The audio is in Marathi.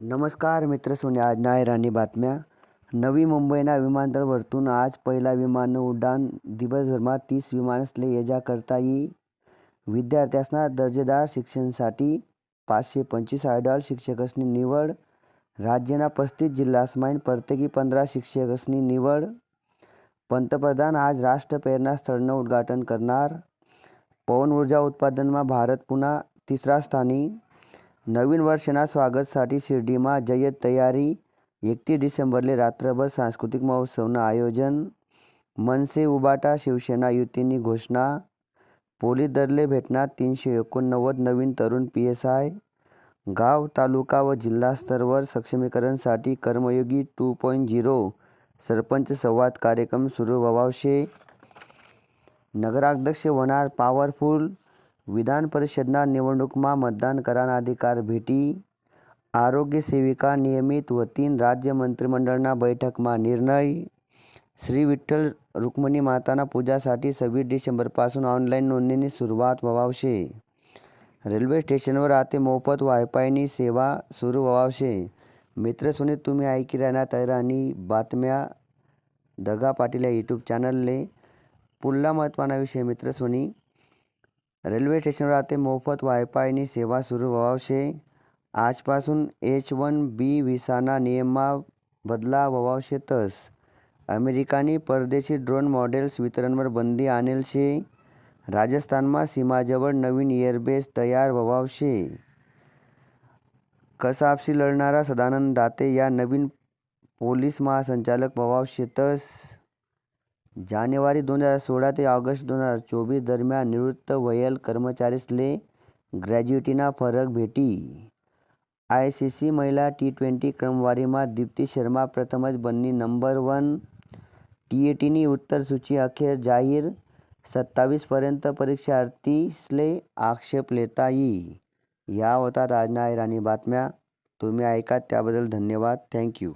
नमस्कार मित्र सोने आज नायराणी बातम्या. नवी मुंबईना विमानतळवरतून आज पहिला विमान उड्डाण. दिवसभरमा 30 विमानसले ये जा करता येई. विद्यार्थ्यांना दर्जेदार शिक्षणासाठी 525 आयडॉल शिक्षकसनी निवड. राज्यना 35 जिल्हासमाईन प्रत्येकी 15 शिक्षकसनी निवड. पंतप्रधान आज राष्ट्र प्रेरणा स्थळनं उद्घाटन करणार. पवन ऊर्जा उत्पादनमा भारत पुन्हा तिसरा स्थानी. नवीन वर्षना स्वागतसाठी शिर्डीमा जय्यत तयारी. 31 डिसेंबरले रात्रभर सांस्कृतिक महोत्सवनं आयोजन. मनसे उबाटा शिवसेना युतीनी घोषणा. पोलीस दलले भेटणार 389 नवीन तरुण PSI. गाव, तालुका व जिल्हा स्तरावर सक्षमीकरणसाठी कर्मयोगी 2.0 सरपंच संवाद कार्यक्रम सुरू व्हावशे. नगराध्यक्ष होणार पॉवरफुल. विधान परिषदना निवडणूकमा मतदान कराना अधिकार भेटी. आरोग्य सेविका नियमित होतीन. राज्य मंत्रिमंडळना बैठकमा निर्णय. श्री विठ्ठल रुक्मिणी माताना पूजासाठी 26 डिसेंबरपासून ऑनलाईन नोंदणीनी सुरुवात व्हावशे. रेल्वे स्टेशनवर आते मोफत वायफायनी सेवा सुरू व्हावशे. मित्रसोनी तुम्ही ऐकी राहणार तैराणी बातम्या दगा पाटील या यूट्यूब चॅनलले. पुढला महत्त्वाचा विषय मित्रसोनी, रेल्वे स्टेशनवर आते मोफत वायफायनी सेवा सुरू व्हावशे. आजपासून H1B व्हिसाना नियममा बदलाव व्हावशे. तस अमेरिकानी परदेशी ड्रोन मॉडेल्स वितरणवर बंदी आणेल शे. राजस्थानमा सीमाजवळ नवीन एअरबेस तयार व्हावशे. कसाबशी लढणारा सदानंद दाते या नवीन पोलीस महासंचालक व्हावशे. तस जानेवारी 2016 ते ऑगस्ट 2024 दरम्यान निवृत्त व्हयेल कर्मचारीसले ग्रॅज्युटीना फरक भेटी. ICC महिला T20 क्रमवारीमा दीप्ती शर्मा प्रथमच बन्नी नंबर 1. TATनी उत्तर सूची अखेर जाहीर. 27 पर्यंत परीक्षार्थीसले आक्षेप लेता येई. या होतात आज नायराणी बातम्या. तुम्ही ऐका त्याबद्दल धन्यवाद. थँक्यू.